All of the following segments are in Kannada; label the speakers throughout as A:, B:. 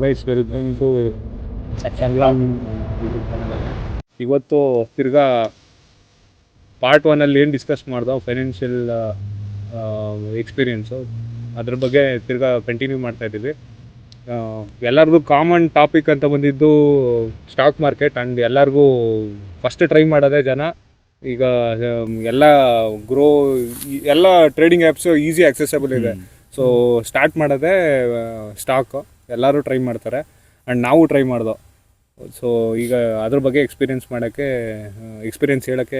A: ಗೈಸ್ ವೆಲ್ಕಮ್ ಟು ಇವತ್ತು ತಿರ್ಗಾ ಪಾರ್ಟ್ 1 ಏನು ಡಿಸ್ಕಸ್ ಮಾಡ್ದೋ ಫೈನಾನ್ಷಿಯಲ್ ಎಕ್ಸ್ಪೀರಿಯೆನ್ಸು ಅದ್ರ ಬಗ್ಗೆ ತಿರ್ಗಾ ಕಂಟಿನ್ಯೂ ಮಾಡ್ತಾ ಇದ್ದೀವಿ. ಎಲ್ಲರಿಗೂ ಕಾಮನ್ ಟಾಪಿಕ್ ಅಂತ ಬಂದಿದ್ದು ಸ್ಟಾಕ್ ಮಾರ್ಕೆಟ್. ಆ್ಯಂಡ್ ಎಲ್ಲರಿಗೂ ಫಸ್ಟ್ ಟ್ರೈ ಮಾಡೋದೇ ಜನ. ಈಗ ಎಲ್ಲ ಎಲ್ಲ ಟ್ರೇಡಿಂಗ್ ಆ್ಯಪ್ಸು ಈಸಿ ಆಕ್ಸೆಸಬಲ್ ಇದೆ. ಸೊ ಸ್ಟಾರ್ಟ್ ಮಾಡೋದೇ ಸ್ಟಾಕು, ಎಲ್ಲರೂ ಟ್ರೈ ಮಾಡ್ತಾರೆ. ಆ್ಯಂಡ್ ನಾವು ಟ್ರೈ ಮಾಡ್ದೋ. ಸೊ ಈಗ ಅದ್ರ ಬಗ್ಗೆ ಎಕ್ಸ್ಪೀರಿಯೆನ್ಸ್ ಹೇಳೋಕ್ಕೆ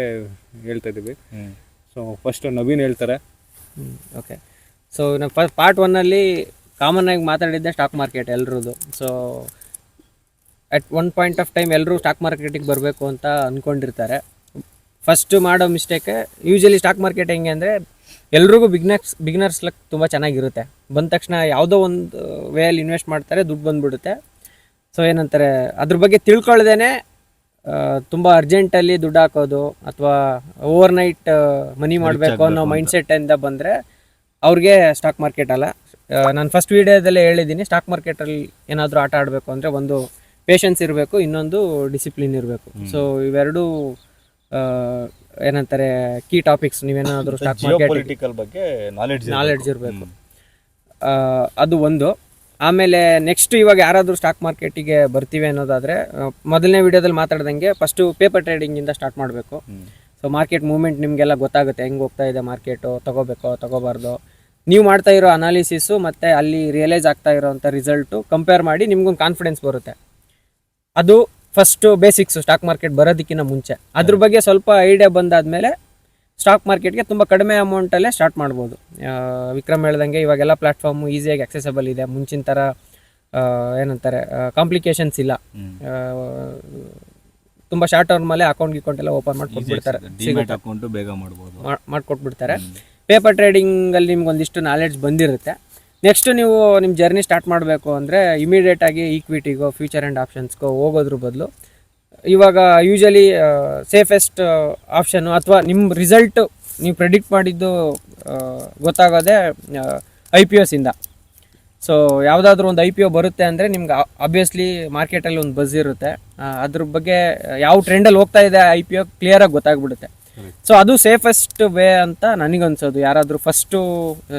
A: ಹೇಳ್ತಾ ಇದ್ದೀವಿ. ಸೊ ಫಸ್ಟ್ ನವೀನ್ ಹೇಳ್ತಾರೆ.
B: ಓಕೆ, ಸೊ ನಾವು ಪಾರ್ಟ್ 1 ಕಾಮನ್ ಆಗಿ ಮಾತಾಡಿದ್ದೆ ಸ್ಟಾಕ್ ಮಾರ್ಕೆಟ್ ಎಲ್ರದ್ದು. So at one point of time ಎಲ್ಲರೂ ಸ್ಟಾಕ್ ಮಾರ್ಕೆಟಿಗೆ ಬರಬೇಕು ಅಂತ ಅಂದ್ಕೊಂಡಿರ್ತಾರೆ. ಫಸ್ಟ್ ಮಾಡೋ ಮಿಸ್ಟೇಕೆ ಯೂಶಲಿ ಸ್ಟಾಕ್ ಮಾರ್ಕೆಟ್ ಹೆಂಗೆ ಅಂದರೆ ಎಲ್ರಿಗೂ ಬಿಗಿನರ್ಸ್ ಲಕ್ ತುಂಬ ಚೆನ್ನಾಗಿರುತ್ತೆ. ಬಂದ ತಕ್ಷಣ ಯಾವುದೋ ಒಂದು ವೇಯಲ್ಲಿ ಇನ್ವೆಸ್ಟ್ ಮಾಡ್ತಾರೆ, ದುಡ್ಡು ಬಂದುಬಿಡುತ್ತೆ. ಸೊ ಏನಂತಾರೆ, ಅದ್ರ ಬಗ್ಗೆ ತಿಳ್ಕೊಳ್ದೇ ತುಂಬ ಅರ್ಜೆಂಟಲ್ಲಿ ದುಡ್ಡು ಹಾಕೋದು ಅಥವಾ ಓವರ್ನೈಟ್ ಮನಿ ಮಾಡಬೇಕು ಅನ್ನೋ ಮೈಂಡ್ಸೆಟ್ಟಿಂದ ಬಂದರೆ ಅವ್ರಿಗೆ ಸ್ಟಾಕ್ ಮಾರ್ಕೆಟ್ ಅಲ್ಲ. ನಾನು ಫಸ್ಟ್ ವೀಡಿಯೋದಲ್ಲೇ ಹೇಳಿದ್ದೀನಿ, ಸ್ಟಾಕ್ ಮಾರ್ಕೆಟಲ್ಲಿ ಏನಾದರೂ ಆಟ ಆಡಬೇಕು ಅಂದರೆ ಒಂದು ಪೇಷನ್ಸ್ ಇರಬೇಕು, ಇನ್ನೊಂದು ಡಿಸಿಪ್ಲಿನ್ ಇರಬೇಕು. ಸೊ ಇವೆರಡೂ ಏನಂತಾರೆ ಕೀ ಟಾಪಿಕ್ಸ್. ನೀವೇನಾದರೂ ಸ್ಟಾಕ್ ಮಾರ್ಕೆಟ್
C: ಬಗ್ಗೆ
B: ನಾಲೆಡ್ಜ್ ಇರಬೇಕು, ಅದು ಒಂದು. ಆಮೇಲೆ ನೆಕ್ಸ್ಟ್ ಇವಾಗ ಯಾರಾದರೂ ಸ್ಟಾಕ್ ಮಾರ್ಕೆಟಿಗೆ ಬರ್ತೀವಿ ಅನ್ನೋದಾದರೆ ಮೊದಲನೇ ವಿಡಿಯೋದಲ್ಲಿ ಮಾತಾಡ್ದಂಗೆ ಫಸ್ಟು ಪೇಪರ್ ಟ್ರೇಡಿಂಗಿಂದ ಸ್ಟಾರ್ಟ್ ಮಾಡಬೇಕು. ಸೊ ಮಾರ್ಕೆಟ್ ಮೂವ್ಮೆಂಟ್ ನಿಮಗೆಲ್ಲ ಗೊತ್ತಾಗುತ್ತೆ, ಹೆಂಗೆ ಹೋಗ್ತಾ ಇದೆ ಮಾರ್ಕೆಟು, ತೊಗೋಬೇಕೋ ತೊಗೋಬಾರ್ದು. ನೀವು ಮಾಡ್ತಾ ಇರೋ ಅನಾಲಿಸಿಸು ಮತ್ತು ಅಲ್ಲಿ ರಿಯಲೈಸ್ ಆಗ್ತಾ ಇರೋವಂಥ ರಿಸಲ್ಟು ಕಂಪೇರ್ ಮಾಡಿ ನಿಮ್ಗೊಂದು ಕಾನ್ಫಿಡೆನ್ಸ್ ಬರುತ್ತೆ. ಅದು ಫಸ್ಟು ಬೇಸಿಕ್ಸು ಸ್ಟಾಕ್ ಮಾರ್ಕೆಟ್ ಬರೋದಕ್ಕಿಂತ ಮುಂಚೆ. ಅದ್ರ ಬಗ್ಗೆ ಸ್ವಲ್ಪ ಐಡಿಯಾ ಬಂದಾದಮೇಲೆ ಸ್ಟಾಕ್ ಮಾರ್ಕೆಟ್ಗೆ ತುಂಬ ಕಡಿಮೆ ಅಮೌಂಟಲ್ಲೇ ಸ್ಟಾರ್ಟ್ ಮಾಡ್ಬೋದು. ವಿಕ್ರಮ್ ಹೇಳ್ದಂಗೆ ಇವಾಗೆಲ್ಲ ಪ್ಲ್ಯಾಟ್ಫಾರ್ಮು ಈಸಿಯಾಗಿ ಅಕ್ಸೆಸಬಲ್ ಇದೆ. ಮುಂಚಿನ ಥರ ಏನಂತಾರೆ ಕಾಂಪ್ಲಿಕೇಶನ್ಸ್ ಇಲ್ಲ. ತುಂಬ ಶಾರ್ಟ್ ಟರ್ಮಲ್ಲೇ ಅಕೌಂಟ್ ಎಲ್ಲ ಓಪನ್ ಮಾಡಿಕೊಟ್ಬಿಡ್ತಾರೆ,
C: ಅಕೌಂಟು ಬೇಗ
B: ಮಾಡಿಕೊಟ್ಬಿಡ್ತಾರೆ. ಪೇಪರ್ ಟ್ರೇಡಿಂಗಲ್ಲಿ ನಿಮ್ಗೆ ಒಂದಿಷ್ಟು ನಾಲೆಡ್ಜ್ ಬಂದಿರುತ್ತೆ. ನೆಕ್ಸ್ಟ್ ನೀವು ನಿಮ್ಮ ಜರ್ನಿ ಸ್ಟಾರ್ಟ್ ಮಾಡಬೇಕು ಅಂದರೆ ಇಮಿಡಿಯೇಟಾಗಿ ಈಕ್ವಿಟಿಗೋ ಫ್ಯೂಚರ್ ಆ್ಯಂಡ್ ಆಪ್ಷನ್ಸ್ಗೋ ಹೋಗೋದ್ರ ಬದಲು ಇವಾಗ ಯೂಶಲಿ ಸೇಫೆಸ್ಟ್ ಆಪ್ಷನ್ನು ಅಥವಾ ನಿಮ್ಮ ರಿಸಲ್ಟು ನೀವು ಪ್ರೆಡಿಕ್ಟ್ ಮಾಡಿದ್ದು ಗೊತ್ತಾಗೋದೇ IPOs ಇಂದ. ಸೊ ಯಾವುದಾದ್ರೂ ಒಂದು IPO ಬರುತ್ತೆ ಅಂದರೆ ನಿಮ್ಗೆ ಆಬ್ವಿಯಸ್ಲಿ ಮಾರ್ಕೆಟಲ್ಲಿ ಒಂದು ಬಜ್ ಇರುತ್ತೆ. ಅದ್ರ ಬಗ್ಗೆ ಯಾವ ಟ್ರೆಂಡಲ್ಲಿ ಹೋಗ್ತಾ ಇದೆ IPO ಕ್ಲಿಯರಾಗಿ ಗೊತ್ತಾಗ್ಬಿಡುತ್ತೆ. ಸೊ ಅದು ಸೇಫೆಸ್ಟ್ ವೇ ಅಂತ ನನಗನ್ಸೋದು. ಯಾರಾದರೂ ಫಸ್ಟು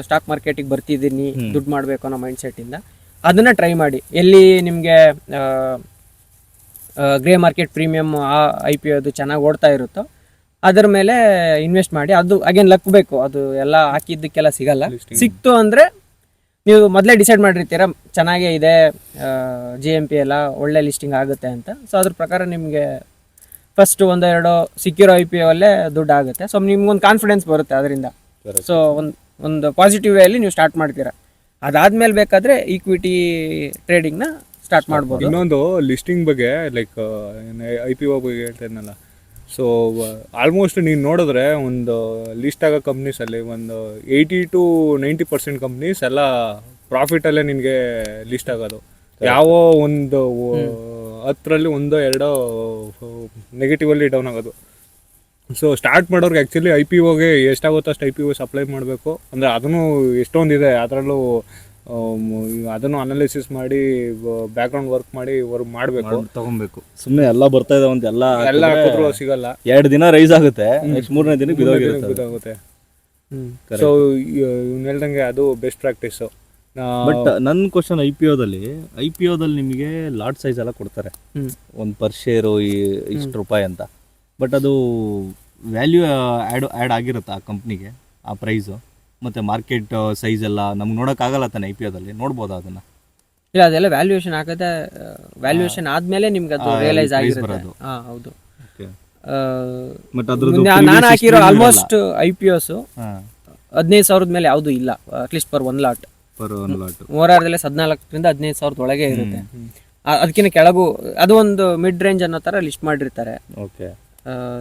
B: ಸ್ಟಾಕ್ ಮಾರ್ಕೆಟಿಗೆ ಬರ್ತಿದ್ದೀನಿ ದುಡ್ಡು ಮಾಡಬೇಕು ಅನ್ನೋ ಮೈಂಡ್ಸೆಟ್ಟಿಂದ ಅದನ್ನು ಟ್ರೈ ಮಾಡಿ. ಎಲ್ಲಿ ನಿಮಗೆ ಗ್ರೇ ಮಾರ್ಕೆಟ್ ಪ್ರೀಮಿಯಮ್ IPO ಅದು ಚೆನ್ನಾಗಿ ಓಡ್ತಾ ಇರುತ್ತೋ ಅದರ ಮೇಲೆ ಇನ್ವೆಸ್ಟ್ ಮಾಡಿ. ಅದು ಅಗೇನ್ ಲಕ್ ಬೇಕು, ಅದು ಎಲ್ಲ ಹಾಕಿದ್ದಕ್ಕೆಲ್ಲ ಸಿಗಲ್ಲ. ಸಿಕ್ತು ಅಂದರೆ ನೀವು ಮೊದಲೇ ಡಿಸೈಡ್ ಮಾಡಿರ್ತೀರ ಚೆನ್ನಾಗೇ ಇದೆ, GMP ಎಲ್ಲ ಒಳ್ಳೆ ಲಿಸ್ಟಿಂಗ್ ಆಗುತ್ತೆ ಅಂತ. ಸೊ ಅದ್ರ ಪ್ರಕಾರ ನಿಮಗೆ ಫಸ್ಟ್ ಒಂದೆರಡು ಸಿಕ್ಕಿರೋ IPO ಅಲ್ಲೇ ದುಡ್ಡು ಆಗುತ್ತೆ. ಸೊ ನಿಮ್ಗೊಂದು ಕಾನ್ಫಿಡೆನ್ಸ್ ಬರುತ್ತೆ ಅದರಿಂದ. ಸೊ ಒಂದು ಪಾಸಿಟಿವ್ ವೇಯಲ್ಲಿ ನೀವು ಸ್ಟಾರ್ಟ್ ಮಾಡ್ತೀರಾ. ಅದಾದ್ಮೇಲೆ ಬೇಕಾದರೆ ಈಕ್ವಿಟಿ ಟ್ರೇಡಿಂಗ್ನ ಸ್ಟಾರ್ಟ್ ಮಾಡ್ಬೋದು.
A: ಇನ್ನೊಂದು ಲಿಸ್ಟಿಂಗ್ ಬಗ್ಗೆ ಲೈಕ್ IPO ಬಗ್ಗೆ ಹೇಳ್ತಾ ಇದ್ನಲ್ಲ. ಸೊ ಆಲ್ಮೋಸ್ಟ್ ನೀನು ನೋಡಿದ್ರೆ ಒಂದು ಲಿಸ್ಟ್ ಆಗೋ ಕಂಪ್ನೀಸಲ್ಲಿ ಒಂದು 80 to 90% ಕಂಪ್ನೀಸ್ ಎಲ್ಲ ಪ್ರಾಫಿಟಲ್ಲೇ ನಿನಗೆ ಲಿಸ್ಟ್ ಆಗೋದು. ಯಾವ ಒಂದು 10ರಲ್ಲಿ 1-2 ನೆಗೆಟಿವಲ್ಲಿ ಡೌನ್ ಆಗೋದು. ಸೊ ಸ್ಟಾರ್ಟ್ ಮಾಡೋರ್ಗೆ ಆ್ಯಕ್ಚುಲಿ IPOಗೆ ಎಷ್ಟಾಗುತ್ತೋ ಅಷ್ಟು IPOಸ್ ಅಪ್ಲೈ ಮಾಡಬೇಕು. ಅಂದರೆ ಅದನ್ನು ಎಷ್ಟೊಂದಿದೆ, ಅದರಲ್ಲೂ ಅದನ್ನು ಅನಾಲಿಸಿಸ್ ಮಾಡಿ ಬ್ಯಾಕ್ಗ್ರೌಂಡ್ ವರ್ಕ್ ಮಾಡಿ ಮಾಡಬೇಕು,
C: ತಗೊಬೇಕು. ಸುಮ್ಮನೆ ಎಲ್ಲ ಬರ್ತಾ ಇದೆ ಅಂತ ಎಲ್ಲ
A: ಹಾಕಿದ್ರು ಸಿಗಲ್ಲ.
C: 2 ದಿನ ರೈಸ್ ಆಗುತ್ತೆ, ನೆಕ್ಸ್ಟ್ 3ನೇ ದಿನಕ್ಕೆ ಬಿದ್ದೋಗುತ್ತೆ.
A: ಸೊ ಇವ್ನು ಹೇಳ್ದಂಗೆ ಅದು ಬೆಸ್ಟ್ ಪ್ರಾಕ್ಟೀಸು.
C: ಬಟ್ ನನ್ನ ಕ್ವಶನ್ IPOದಲ್ಲಿ ನಿಮಗೆ ಲಾಟ್ ಸೈಜ್ ಎಲ್ಲ ಕೊಡ್ತಾರೆ, ಒಂದು ಪರ್ ಶೇರು ಇಷ್ಟು ರೂಪಾಯಿ ಅಂತ. ಬಟ್ ಅದು ವ್ಯಾಲ್ಯೂ ಆ್ಯಡ್ ಆಗಿರುತ್ತೆ ಆ ಕಂಪ್ನಿಗೆ, ಆ ಪ್ರೈಸು ಮತ್ತು ಮಾರ್ಕೆಟ್ ಸೈಜ್ ಎಲ್ಲ ನಮ್ಗೆ ನೋಡೋಕ್ಕಾಗಲ್ಲ ತಾನೆ. IPOದಲ್ಲಿ ನೋಡ್ಬೋದು ಅದನ್ನು?
B: ಇಲ್ಲ, ಅದೆಲ್ಲ ವ್ಯಾಲ್ಯೂಯೇಷನ್ ಆಗುತ್ತೆ. ವ್ಯಾಲ್ಯೂಯೇಷನ್ ಆದಮೇಲೆ ನಿಮ್ಗೆ ಅದು ರಿಯಲೈಸ್ ಆಗಿರುತ್ತೆ. ಹಾಂ, ಹೌದು. ನಾನು ಹಾಕಿರೋ ಆಲ್ಮೋಸ್ಟ್ IPOs 15,000 ಮೇಲೆ ಯಾವುದೂ ಇಲ್ಲ, ಅಟ್ಲೀಸ್ಟ್ ಪರ್ ಒನ್ ಲಾಟ್. ಮೂರಾರದಲ್ಲೇ 14,000 to 15,000 ಒಳಗೆ ಇರುತ್ತೆ. ಅದಕ್ಕಿಂತ ಕೆಳಗೂ ಅದು ಒಂದು ಮಿಡ್ ರೇಂಜ್ ಅನ್ನೋ ಥರ ಲಿಸ್ಟ್ ಮಾಡಿರ್ತಾರೆ.
C: ಓಕೆ.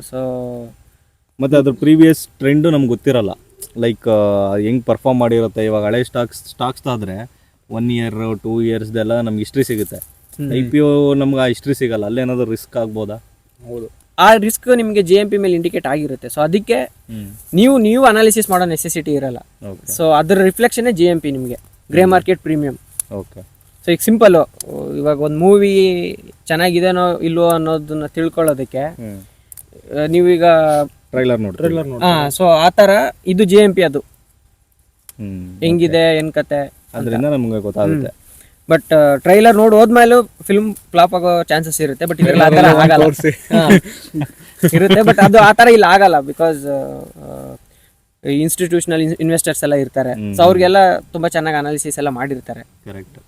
B: ಸೊ
C: ಮತ್ತು ಅದ್ರ ಪ್ರೀವಿಯಸ್ ಟ್ರೆಂಡು ನಮ್ಗೆ ಗೊತ್ತಿರಲ್ಲ, ಲೈಕ್ ಹೆಂಗೆ ಪರ್ಫಾರ್ಮ್ ಮಾಡಿರುತ್ತೆ. ಇವಾಗ ಹಳೆ ಸ್ಟಾಕ್ಸ್ ಆದರೆ 1 year 2 yearsದೆಲ್ಲ ನಮ್ಗೆ ಹಿಸ್ಟ್ರಿ ಸಿಗುತ್ತೆ. IPO ನಮ್ಗೆ ಆ ಹಿಸ್ಟ್ರಿ ಸಿಗಲ್ಲ. ಅಲ್ಲೇನಾದರೂ ರಿಸ್ಕ್ ಆಗ್ಬೋದಾ?
B: ಹೌದು, ಆ ರಿಸ್ಕ್ ನಿಮಗೆ GMP ಮೇಲೆ ಇಂಡಿಕೇಟ್ ಆಗಿರುತ್ತೆ. ಸೊ ಅದಕ್ಕೆ ನೀವು ಅನಾಲಿಸಿಸ್ ಮಾಡೋ ನೆಸೆಸಿಟಿ ಇರಲ್ಲ. ಸೊ ಅದರ ರಿಫ್ಲೆಕ್ಷನ್ನೇ GMP ನಿಮಗೆ grey market premium.
C: Okay.
B: So ಈಗ ಸಿಂಪಲ್ಲು, ಇವಾಗ ಒಂದು ಮೂವಿ ಚೆನ್ನಾಗಿದೆನೋ ಇಲ್ವೋ ಅನ್ನೋದನ್ನ ತಿಳ್ಕೊಳ್ಳೋದಕ್ಕೆ ನೀವೀಗ
C: ಟ್ರೈಲರ್ ನೋಡಿ
B: ಸೊ ಆ ಥರ ಇದು JMP ಅದು ಹೆಂಗಿದೆ ಏನ್ ಕತೆ
C: ಅದರಿಂದ ನಮ್ಗೆ ಗೊತ್ತಾಗುತ್ತೆ.
B: ಬಟ್ ಟ್ರೈಲರ್ ನೋಡಿ ಹೋದ್ಮೇಲೆ ಫಿಲ್ಮ್ ಫ್ಲಾಪ್ ಆಗೋ ಚಾನ್ಸಸ್ ಇರುತ್ತೆ. ಬಟ್ ಇದೆಲ್ಲ ಆ ಥರ ಆಗಲ್ಲ ಇರುತ್ತೆ. ಬಟ್ ಅದು ಆ ಥರ ಇಲ್ಲಿ ಆಗಲ್ಲ, ಬಿಕಾಸ್ ಇನ್ಸ್ಟಿಟ್ಯೂಷನಲ್ ಇನ್ವೆಸ್ಟರ್ಸ್ ಎಲ್ಲ ಇರ್ತಾರೆ. ಸೊ ಅವ್ರಿಗೆಲ್ಲ ತುಂಬಾ ಚೆನ್ನಾಗಿ ಅನಾಲಿಸಿಸ್ ಎಲ್ಲ ಮಾಡಿರ್ತಾರೆ.
C: ಕರೆಕ್ಟ್.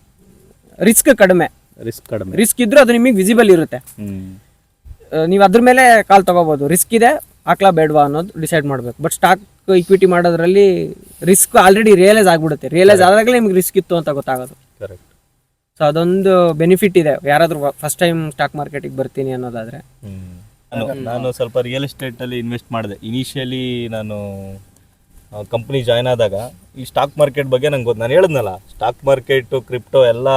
B: ರಿಸ್ಕ್ ಕಡಿಮೆ, ರಿಸ್ಕ್ ಇದ್ರೂ ಅದು ನಿಮಗೆ ವಿಸಿಬಲ್ ಇರುತ್ತೆ. ನೀವು ಅದ್ರ ಮೇಲೆ ಕಾಲ್ ತಗೋಬಹುದು. ರಿಸ್ಕ್ ಇದೆ ಹಾಕ್ಲಾ ಬೇಡವಾ ಅನ್ನೋದು ಡಿಸೈಡ್ ಮಾಡ್ಬೇಕು. ಬಟ್ ಸ್ಟಾಕ್ ಇಕ್ವಿಟಿ ಮಾಡೋದ್ರಲ್ಲಿ ರಿಸ್ಕ್ ಆಲ್ರೆಡಿ ರಿಯಲೈಸ್ ಆಗ್ಬಿಡುತ್ತೆ. ರಿಯಲೈಸ್ ಆದಾಗಲೇ ನಿಮ್ಗೆ ರಿಸ್ಕ್ ಇತ್ತು ಅಂತ ಗೊತ್ತಾಗೋದು. ಸೊ ಅದೊಂದು ಬೆನಿಫಿಟ್ ಇದೆ ಯಾರಾದ್ರೂ ಫಸ್ಟ್ ಟೈಮ್ ಸ್ಟಾಕ್ ಮಾರ್ಕೆಟಿಗೆ ಬರ್ತೀನಿ ಅನ್ನೋದಾದ್ರೆ.
C: ನಾನು ಸ್ವಲ್ಪ ರಿಯಲ್ ಎಸ್ಟೇಟ್ ಅಲ್ಲಿ ಇನ್ವೆಸ್ಟ್ ಮಾಡಿದೆ. ಇನಿಷಿಯಲಿ ನಾನು ಕಂಪ್ನಿ ಜಾಯ್ನ್ ಆದಾಗ ಈ ಸ್ಟಾಕ್ ಮಾರ್ಕೆಟ್ ಬಗ್ಗೆ ನಂಗೆ ಗೊತ್ತು. ನಾನು ಹೇಳಿದ್ನಲ್ಲ, ಸ್ಟಾಕ್ ಮಾರ್ಕೆಟ್ ಕ್ರಿಪ್ಟೋ ಎಲ್ಲ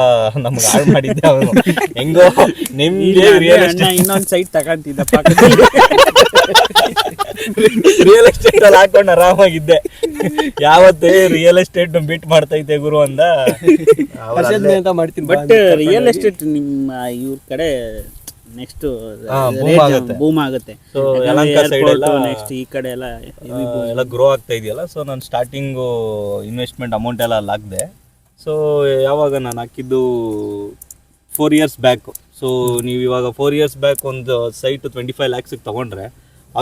C: ನಮ್ಗೆ ಹಾಳು ಮಾಡಿದ್ದೆ ಅವನು. ಹೆಂಗೋ ನಿಮ್ಗೆ ರಿಯಲ್ ಎಸ್ಟೇಟ್
D: ಇನ್ನೊಂದು ಸೈಟ್ ತಗೊಂತಿದ್ದ
C: ರಿಯಲ್ ಎಸ್ಟೇಟ್ ಅಲ್ಲಿ ಹಾಕೊಂಡು ಆರಾಮಾಗಿದ್ದೆ. ಯಾವತ್ತೇ ರಿಯಲ್ ಎಸ್ಟೇಟ್ ಬಿಟ್ ಮಾಡ್ತೈತೆ ಗುರು ಅಂದ
B: ಮಾಡ್ತೀನಿ.
D: ಬಟ್ ರಿಯಲ್ ಎಸ್ಟೇಟ್ ನಿಮ್ಮ ಇವ್ರ ಕಡೆ ನೆಕ್ಸ್ಟ್ ಬೂಮ್ ಆಗುತ್ತೆ. ನೆಕ್ಸ್ಟ್ ಈ ಕಡೆ
C: ಎಲ್ಲ ಗ್ರೋ ಆಗ್ತಾ ಇದೆಯಲ್ಲ. ಸೊ ನಾನು ಸ್ಟಾರ್ಟಿಂಗು ಇನ್ವೆಸ್ಟ್ಮೆಂಟ್ ಅಮೌಂಟ್ ಎಲ್ಲ ಅಲ್ಲಿ ಹಾಕಿದೆ. ಸೊ ಯಾವಾಗ ನಾನು ಹಾಕಿದ್ದು 4 years ಬ್ಯಾಕ್. ಸೊ ನೀವು ಇವಾಗ 4 years ಬ್ಯಾಕ್ ಒಂದು ಸೈಟ್ 25 lakhs ತಗೊಂಡ್ರೆ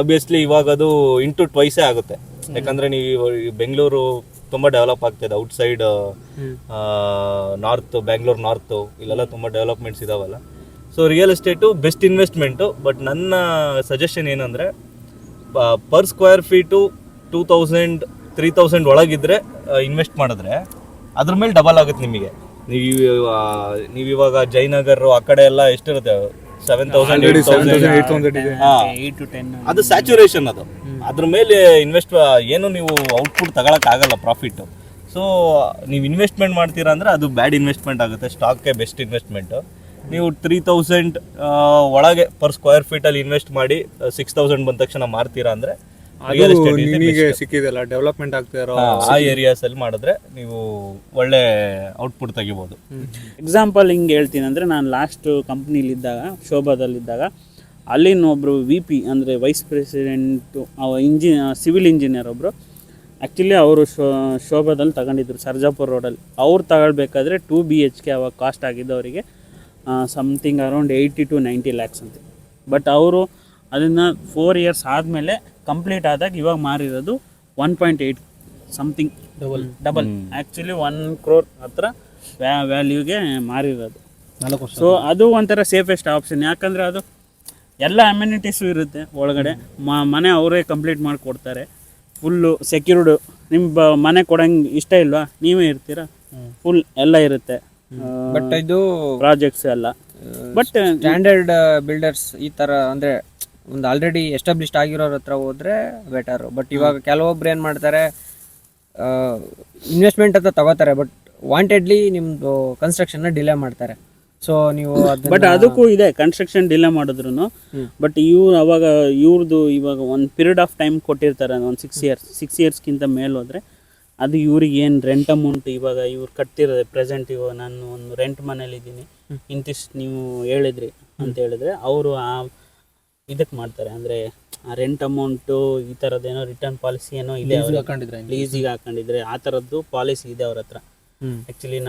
C: ಆಬ್ವಿಯಸ್ಲಿ ಇವಾಗ ಅದು ಇಂಟು ಟ್ವೈಸೇ ಆಗುತ್ತೆ. ಯಾಕಂದರೆ ನೀವು ಬೆಂಗಳೂರು ತುಂಬ ಡೆವಲಪ್ ಆಗ್ತಾಯಿದೆ. ಔಟ್ಸೈಡ್ ನಾರ್ತ್, ಬೆಂಗಳೂರು ನಾರ್ತು ಇಲ್ಲೆಲ್ಲ ತುಂಬ ಡೆವಲಪ್ಮೆಂಟ್ಸ್ ಇದಾವಲ್ಲ. So real estate best investment. But ನನ್ನ ಸಜೆಷನ್ ಏನಂದರೆ, ಪರ್ ಸ್ಕ್ವೇರ್ ಫೀಟು 2000 3000 ಒಳಗಿದ್ರೆ ಇನ್ವೆಸ್ಟ್ ಮಾಡಿದ್ರೆ ಅದ್ರ ಮೇಲೆ ಡಬಲ್ ಆಗುತ್ತೆ ನಿಮಗೆ. ನೀವಿವಾಗ ಜಯನಗರ್ ಆ ಕಡೆ ಎಲ್ಲ ಎಷ್ಟಿರುತ್ತೆ, 7,000 8,000. ಅದು ಸ್ಯಾಚುರೇಷನ್. ಅದು ಅದ್ರ ಮೇಲೆ ಇನ್ವೆಸ್ಟ್ ಏನು ನೀವು ಔಟ್ಪುಟ್ ತಗೊಳಕ್ ಆಗಲ್ಲ, ಪ್ರಾಫಿಟ್. ಸೊ ನೀವು ಇನ್ವೆಸ್ಟ್ಮೆಂಟ್ ಮಾಡ್ತೀರಾ ಅಂದ್ರೆ ಅದು ಬ್ಯಾಡ್ ಇನ್ವೆಸ್ಟ್ಮೆಂಟ್ ಆಗುತ್ತೆ. ಸ್ಟಾಕ್ಗೆ ಬೆಸ್ಟ್ ಇನ್ವೆಸ್ಟ್ಮೆಂಟ್. ನೀವು 3000 ಒಳಗೆ ಪರ್ ಸ್ಕ್ವೇರ್ ಫೀಟಲ್ಲಿ ಇನ್ವೆಸ್ಟ್ ಮಾಡಿ 6000 ಬಂದ ತಕ್ಷಣ ಮಾರ್ತೀರಾ ಅಂದರೆ
A: ನಿಮಗೆ ಸಿಕ್ಕಿದೆಲ್ಲ ಡೆವಲಪ್ಮೆಂಟ್ ಆಗ್ತಾ ಇರೋ
C: ಆ ಏರಿಯಾಸ್ ಅಲ್ಲಿ ಮಾಡಿದ್ರೆ ನೀವು ಒಳ್ಳೆ ಔಟ್ಪುಟ್ ತೆಗಿಬೋದು.
D: ಎಕ್ಸಾಂಪಲ್ ಹಿಂಗೆ ಹೇಳ್ತೀನಿ ಅಂದರೆ, ನಾನು ಲಾಸ್ಟ್ ಕಂಪ್ನಿಲಿದ್ದಾಗ, ಶೋಭಾದಲ್ಲಿದ್ದಾಗ, ಅಲ್ಲಿನ ಒಬ್ಬರು VP ಅಂದರೆ ವೈಸ್ ಪ್ರೆಸಿಡೆಂಟು ಸಿವಿಲ್ ಇಂಜಿನಿಯರ್ ಒಬ್ಬರು ಆ್ಯಕ್ಚುಲಿ ಅವರು ಶೋಭಾದಲ್ಲಿ ತಗೊಂಡಿದ್ರು, ಸರ್ಜಾಪುರ್ ರೋಡಲ್ಲಿ. ಅವ್ರು ತಗೊಳ್ಬೇಕಾದ್ರೆ 2 BHK ಅವಾಗ ಕಾಸ್ಟ್ ಆಗಿದ್ದವರಿಗೆ ಸಮಥಿಂಗ್ ಅರೌಂಡ್ 80 to 90 lakhs ಅಂತ. ಬಟ್ ಅವರು ಅದನ್ನು 4 years ಆದಮೇಲೆ ಕಂಪ್ಲೀಟ್ ಆದಾಗ ಇವಾಗ ಮಾರಿರೋದು 1.8 ಸಮಥಿಂಗ್ ಡಬಲ್ ಆ್ಯಕ್ಚುಲಿ 1 crore ಹತ್ರ ವ್ಯಾಲ್ಯೂಗೆ ಮಾರಿರೋದು. ಸೊ ಅದು ಒಂಥರ ಸೇಫೆಸ್ಟ್ ಆಪ್ಷನ್. ಯಾಕಂದರೆ ಅದು ಎಲ್ಲ ಅಮ್ಯುನಿಟೀಸು ಇರುತ್ತೆ ಒಳಗಡೆ. ಮನೆ ಅವರೇ ಕಂಪ್ಲೀಟ್ ಮಾಡಿಕೊಡ್ತಾರೆ, ಫುಲ್ಲು ಸೆಕ್ಯೂರ್ಡು. ನಿಮ್ಮ ಮನೆ ಕೊಡಂಗೆ ಇಷ್ಟ ಇಲ್ವಾ, ನೀವೇ ಇರ್ತೀರಾ, ಫುಲ್ ಎಲ್ಲ ಇರುತ್ತೆ.
B: ಬಟ್ ಇದು
D: ಪ್ರಾಜೆಕ್ಟ್ಸ್ ಎಲ್ಲ. ಬಟ್
B: ಸ್ಟ್ಯಾಂಡರ್ಡ್ ಬಿಲ್ಡರ್ಸ್ ಈ ಥರ ಅಂದರೆ ಒಂದು ಆಲ್ರೆಡಿ ಎಸ್ಟಾಬ್ಲಿಷ್ಡ್ ಆಗಿರೋರ ಹತ್ರ ಹೋದ್ರೆ ಬೆಟರು. ಬಟ್ ಇವಾಗ ಕೆಲವೊಬ್ರು ಏನು ಮಾಡ್ತಾರೆ, ಇನ್ವೆಸ್ಟ್ಮೆಂಟ್ ಅಂತ ತಗೋತಾರೆ, ಬಟ್ ವಾಂಟೆಡ್ಲಿ ನಿಮ್ಮದು ಕನ್ಸ್ಟ್ರಕ್ಷನ್ನ ಡಿಲೇ ಮಾಡ್ತಾರೆ. ಸೊ ನೀವು
D: ಬಟ್ ಅದಕ್ಕೂ ಇದೆ ಕನ್ಸ್ಟ್ರಕ್ಷನ್ ಡಿಲೇ ಮಾಡಿದ್ರು. ಬಟ್ ಅವಾಗ ಇವ್ರದ್ದು ಇವಾಗ ಒಂದು ಪೀರಿಯಡ್ ಆಫ್ ಟೈಮ್ ಕೊಟ್ಟಿರ್ತಾರೆ, ಒಂದು 6 yearsಗಿಂತ ಮೇಲೆ ಹೋದರೆ ಅದು ಇವ್ರಿಗೆ ಏನು ರೆಂಟ್ ಅಮೌಂಟ್ ಇವಾಗ ಇವ್ರು ಕಟ್ತಿರೋದು ಪ್ರೆಸೆಂಟ್. ಇವಾಗ ನಾನು ಒಂದು ರೆಂಟ್ ಮನೇಲಿದ್ದೀನಿ, ಇಂತಿಷ್ಟು ನೀವು ಹೇಳಿದ್ರಿ ಅಂತ ಹೇಳಿದ್ರೆ ಅವರು ಇದಕ್ಕೆ ಮಾಡ್ತಾರೆ. ಅಂದರೆ ಆ ರೆಂಟ್ ಅಮೌಂಟು ಈ ಥರದ್ದೇನೋ ರಿಟರ್ನ್ ಪಾಲಿಸಿ ಏನೋ ಇದೆ, ಲೀಸಿಗೆ ಹಾಕೊಂಡಿದ್ರೆ ಆ ಥರದ್ದು ಪಾಲಿಸಿ ಇದೆ ಅವ್ರ ಹತ್ರ. ಆ್ಯಕ್ಚುಲಿ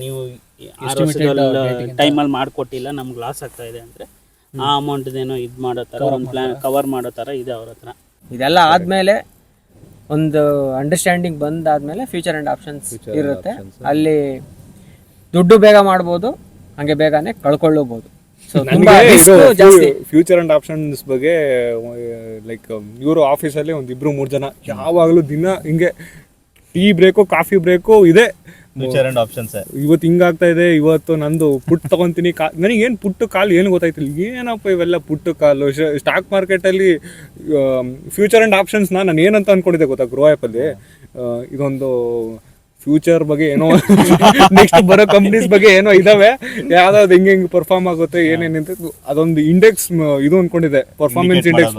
D: ನೀವು 6 ವರ್ಷದಲ್ಲಿ ಟೈಮಲ್ಲಿ ಮಾಡಿಕೊಟ್ಟಿಲ್ಲ, ನಮ್ಗೆ ಲಾಸ್ ಆಗ್ತಾ ಇದೆ ಅಂದರೆ ಆ ಅಮೌಂಟ್ದೇನೋ ಇದು ಮಾಡೋ ಥರ ಒಂದು ಪ್ಲ್ಯಾನ್ ಕವರ್ ಮಾಡೋ ಥರ ಇದೆ ಅವ್ರ ಹತ್ರ.
B: ಇದೆಲ್ಲ ಆದಮೇಲೆ ಒಂದು ಅಂಡರ್ಸ್ಟ್ಯಾಂಡಿಂಗ್ ಬಂದಾದ್ಮೇಲೆ ಫ್ಯೂಚರ್ ಆ್ಯಂಡ್ ಆಪ್ಷನ್ಸ್ ಇರುತ್ತೆ. ಅಲ್ಲಿ ದುಡ್ಡು ಬೇಗ ಮಾಡ್ಬೋದು, ಹಾಗೆ ಬೇಗನೆ ಕಳ್ಕೊಳ್ಳಬಹುದು.
A: ಫ್ಯೂಚರ್ ಅಂಡ್ ಆಪ್ಷನ್ಸ್ ಬಗ್ಗೆ ಲೈಕ್ ಇವರು ಆಫೀಸಲ್ಲಿ 1-2-3 ಜನ ಯಾವಾಗಲೂ ದಿನ ಹಿಂಗೆ ಟೀ ಬ್ರೇಕು ಕಾಫಿ ಬ್ರೇಕು ಇದೆ.
C: ಫ್ಯೂಚರ್ ಅಂಡ್ ಆಪ್ಷನ್ಸ್
A: ಇವತ್ತು ಹಿಂಗಾಗ್ತಾ ಇದೆ, ಇವತ್ತು ನಂದು ಪುಟ್ ತಗೊಂತೀನಿ. ನನಗೇನು ಪುಟ್ಟು ಕಾಲು ಏನು ಗೊತ್ತಾಯ್ತಿಲ್ಲ, ಏನಪ್ಪ ಇವೆಲ್ಲ ಪುಟ್ಟು ಕಾಲು. ಸ್ಟಾಕ್ ಮಾರ್ಕೆಟಲ್ಲಿ ಫ್ಯೂಚರ್ ಅಂಡ್ ಆಪ್ಷನ್ಸ್ನ ನಾನು ಏನಂತ ಅಂದ್ಕೊಂಡಿದ್ದೆ ಗೊತ್ತಾ, ಗ್ರೋ ಆ್ಯಪಲ್ಲಿ ಇದೊಂದು ಫ್ಯೂಚರ್ ಬಗ್ಗೆ ಏನೋ ನೆಕ್ಸ್ಟ್ ಬರೋ ಕಂಪ್ನೀಸ್ ಬಗ್ಗೆ ಏನೋ ಇದಾವೆ, ಯಾವ್ದಾವ್ದು ಹೆಂಗೆ ಪರ್ಫಾರ್ಮ್ ಆಗುತ್ತೆ ಏನೇನಿಂತ ಅದೊಂದು ಇಂಡೆಕ್ಸ್ ಇದು ಅಂದ್ಕೊಂಡಿದ್ದೆ, ಪರ್ಫಾರ್ಮೆನ್ಸ್ ಇಂಡೆಕ್ಸ್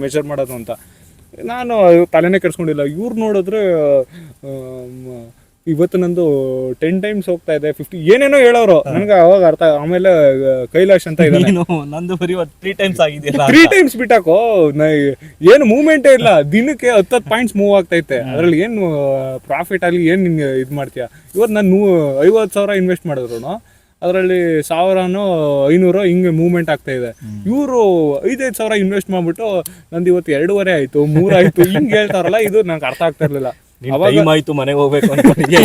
A: ಮೆಷರ್ ಮಾಡೋದು ಅಂತ. ನಾನು ತಲೆನೇ ಕೆಡ್ಸ್ಕೊಂಡಿಲ್ಲ. ಇವ್ರು ನೋಡಿದ್ರೆ ಇವತ್ತು ನಂದು 10 times ಹೋಗ್ತಾ ಇದೆ, 50 ಏನೇನೋ ಹೇಳೋರು ನನ್ಗೆ ಅವಾಗ ಅರ್ಥ. ಆಮೇಲೆ ಕೈಲಾಶ್ ಅಂತ ಇದ್ದಾನೆ,
C: ನಂದು ಬರೀ 3 times ಆಗಿದೆಯಲ್ಲ
A: 3 times ಬಿಟ್ಟಾಕೋ, ಏನು ಮೂವ್ಮೆಂಟೇ ಇಲ್ಲ, ದಿನಕ್ಕೆ 10 ಪಾಯಿಂಟ್ಸ್ ಮೂವ್ ಆಗ್ತೈತೆ, ಅದ್ರಲ್ಲಿ ಏನು ಪ್ರಾಫಿಟ್ ಆಗಲಿ ಏನು ನಿಂಗೆ ಇದು ಮಾಡ್ತೀಯ. ಇವತ್ತು ನಾನು 50,000 ಇನ್ವೆಸ್ಟ್ ಮಾಡಿದ್ರು ಅದರಲ್ಲಿ 1,000-500 ಹಿಂಗೆ ಮೂವ್ಮೆಂಟ್ ಆಗ್ತಾ ಇದೆ. ಇವರು 5,000 ಇನ್ವೆಸ್ಟ್ ಮಾಡ್ಬಿಟ್ಟು ನಂದು ಇವತ್ತು 2.5 ಆಯ್ತು, 3 ಆಯ್ತು ಹಿಂಗೆ ಹೇಳ್ತಾರಲ್ಲ, ಇದು ನಂಗೆ ಅರ್ಥ ಆಗ್ತಾ ಇರ್ಲಿಲ್ಲ.
C: ಟೈಮ್ ಆಯ್ತು ಮನೆಗೆ ಹೋಗ್ಬೇಕು ಅನ್ಕೊಂಡಿದ್ದೆ.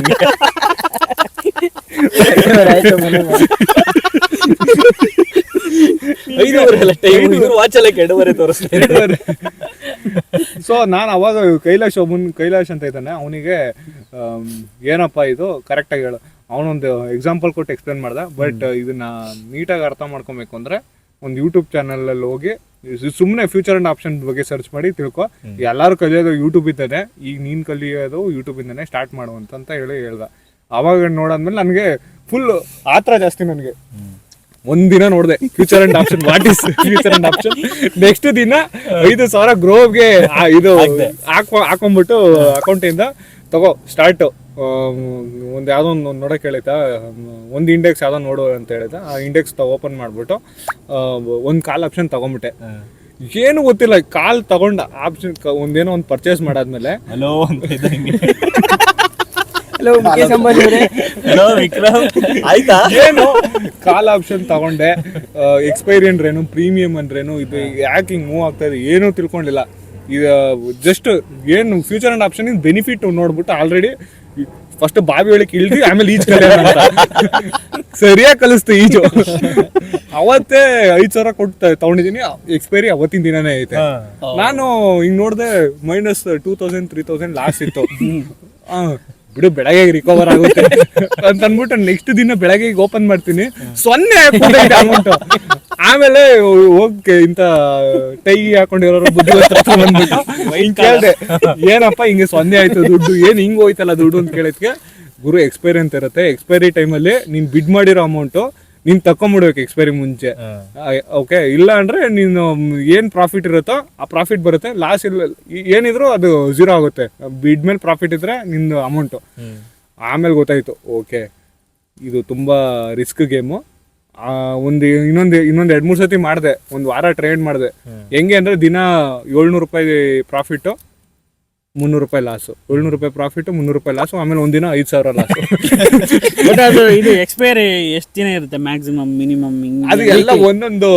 A: ಸೊ ನಾನು ಅವಾಗ ಕೈಲಾಶ್ ಅಂತ ಇದ್ದಾನೆ, ಅವನಿಗೆ ಏನಪ್ಪ ಇದು ಕರೆಕ್ಟಾಗಿ ಹೇಳು, ಅವನೊಂದು ಎಕ್ಸಾಂಪಲ್ ಕೊಟ್ಟು ಎಕ್ಸ್ಪ್ಲೇನ್ ಮಾಡ್ದ. ಬಟ್ ಇದನ್ನ ನೀಟಾಗಿ ಅರ್ಥ ಮಾಡ್ಕೊಬೇಕು ಅಂದ್ರೆ ಒಂದು ಯೂಟ್ಯೂಬ್ ಚಾನಲಲ್ಲಿ ಹೋಗಿ ಸುಮ್ಮನೆ ಫ್ಯೂಚರ್ ಅಂಡ್ ಆಪ್ಷನ್ ಬಗ್ಗೆ ಸರ್ಚ್ ಮಾಡಿ ತಿಳ್ಕೊ. ಎಲ್ಲರೂ ಕಲಿಯೋದು ಯೂಟ್ಯೂಬ್ ಇದ್ದಾನೆ, ಈಗ ನೀನು ಕಲಿಯೋದು ಯೂಟ್ಯೂಬ್ ಇಂದಾನೆ ಸ್ಟಾರ್ಟ್ ಮಾಡುವಂತ ಹೇಳ್ದ. ಅವಾಗ ನೋಡಾದ್ಮೇಲೆ ನನಗೆ ಫುಲ್ ಆತರ ಜಾಸ್ತಿ. ನನಗೆ ಒಂದಿನ ನೋಡಿದೆ future and option, what is future and option. Next ದಿನ 5,000 ಗ್ರೋವ್ಗೆ ಇದು ಹಾಕೊಂಡ್ಬಿಟ್ಟು ಅಕೌಂಟಿಂದ ತಗೋ ಸ್ಟಾರ್ಟ್. ಒಂದು ಯಾವುದೋ ಒಂದು ನೋಡೋಕೆ ಹೇಳಿತಾ, ಒಂದು ಇಂಡೆಕ್ಸ್ ಯಾವುದೋ ನೋಡು ಅಂತ ಹೇಳಿದ. ಆ ಇಂಡೆಕ್ಸ್ ಓಪನ್ ಮಾಡಿಬಿಟ್ಟು ಒಂದು ಕಾಲ್ ಆಪ್ಷನ್ ತಗೊಂಡ್ಬಿಟ್ಟೆ. ಏನು ಗೊತ್ತಿಲ್ಲ, ಕಾಲ್ ತಗೊಂಡ ಆಪ್ಷನ್ ಒಂದೇನೋ ಒಂದು ಪರ್ಚೇಸ್ ಮಾಡಾದ್ಮೇಲೆ
C: ಹಲೋ
A: ಆಯ್ತಾ, ಏನು ಕಾಲ್ ಆಪ್ಷನ್ ತಗೊಂಡೆ, ಎಕ್ಸ್ಪೈರಿ ಅಂದ್ರೇನು, ಪ್ರೀಮಿಯಂ ಅಂದ್ರೇನು, ಇದು ಯಾಕೆ ಹಿಂಗೆ ಮೂವ್ ಆಗ್ತಾ ಇದೆ ಏನೂ ತಿಳ್ಕೊಂಡಿಲ್ಲ. ಇದು ಜಸ್ಟ್ ಏನು future and option in benefit ನೋಡ್ಬಿಟ್ಟು ಆಲ್ರೆಡಿ ಫಸ್ಟ್ ಬಾವಿ ಒಳಗೆ ಇಳ್ದು ಆಮೇಲೆ ಈಜು ಕಲಿಯೋಣ ಅಂತ ಸರಿಯಾಗಿ ಕಲಿಸ್ತು ಈಜು. ಅವತ್ತೇ 5,000 ಕೊಟ್ಟು ತಗೊಂಡಿದ್ದೀನಿ, ಎಕ್ಸ್ಪೈರಿ ಅವತ್ತಿನ ದಿನನೇ ಐತೆ. ನಾನು ಹಿಂಗ್ ನೋಡಿದೆ -2,000 3,000 ಲಾಸ್ ಇತ್ತು. ಬಿಡು ಬೆಳಗ್ಗೆ ರಿಕವರ್ ಆಗುತ್ತೆ ಅಂತ ಅನ್ಬಿಟ್ಟು ನೆಕ್ಸ್ಟ್ ದಿನ ಬೆಳಗ್ಗೆ ಓಪನ್ ಮಾಡ್ತೀನಿ, 0 ಅಮೌಂಟ್. ಆಮೇಲೆ ಹೋಗಿ ಇಂತ ಟೈ ಹಾಕೊಂಡಿರೋರು ಬುದ್ಧಿವಂತರ ಬಂದ್ಬಿಟ್ಟು ಹಿಂಗ್ ಕೇಳ್ದೆ, ಏನಪ್ಪ ಹಿಂಗೆ 0 ಆಯ್ತು ದುಡ್ಡು, ಏನ್ ಹಿಂಗ್ ಹೋಯ್ತಲ್ಲ ದುಡ್ಡು ಅಂತ ಕೇಳಿದ್ಕೆ, ಗುರು ಎಕ್ಸ್ಪೈರಿ ಅಂತ ಇರುತ್ತೆ, ಎಕ್ಸ್ಪೈರಿ ಟೈಮಲ್ಲಿ ನೀನ್ ಬಿಡ್ ಮಾಡಿರೋ ಅಮೌಂಟು ನೀನ್ ತಕೊಂಡ್ಬಿಡ್ಬೇಕು ಎಕ್ಸ್ಪೈರಿ ಮುಂಚೆ. ಓಕೆ, ಇಲ್ಲ ಅಂದ್ರೆ ನೀನು ಏನ್ ಪ್ರಾಫಿಟ್ ಇರುತ್ತೋ ಆ ಪ್ರಾಫಿಟ್ ಬರುತ್ತೆ, ಲಾಸ್ ಇಲ್ಲ ಏನಿದ್ರು ಅದು 0 ಆಗುತ್ತೆ. ಬಿಡ್ ಮೇಲೆ ಪ್ರಾಫಿಟ್ ಇದ್ರೆ ನಿಂದು ಅಮೌಂಟು. ಆಮೇಲೆ ಗೊತ್ತಾಯ್ತು, ಓಕೆ ಇದು ತುಂಬಾ ರಿಸ್ಕ್ ಗೇಮು. ಇನ್ನೊಂದು 2-3 ಸತಿ ಮಾಡಿದೆ, ಒಂದು ವಾರ ಟ್ರೇಡ್ ಮಾಡಿದೆ. ಹೆಂಗೆ ಅಂದ್ರೆ ದಿನ 700 ರೂಪಾಯಿ ಪ್ರಾಫಿಟ್ಟು, 300 ರೂಪಾಯಿ ಲಾಸು, 700 ರೂಪಾಯಿ ಪ್ರಾಫಿಟ್, 300 ರೂಪಾಯಿ ಲಾಸು, ಆಮೇಲೆ ಒಂದಿನ 5,000 ಲಾಸು.
D: ಬಟ್ ಅದು ಇದು ಎಕ್ಸ್ಪೈರಿ ಎಷ್ಟು ದಿನ ಇರುತ್ತೆ ಮ್ಯಾಕ್ಸಿಮಮ್ ಮಿನಿಮಮ್?
A: ಅದು ಎಲ್ಲ ಒಂದೊಂದು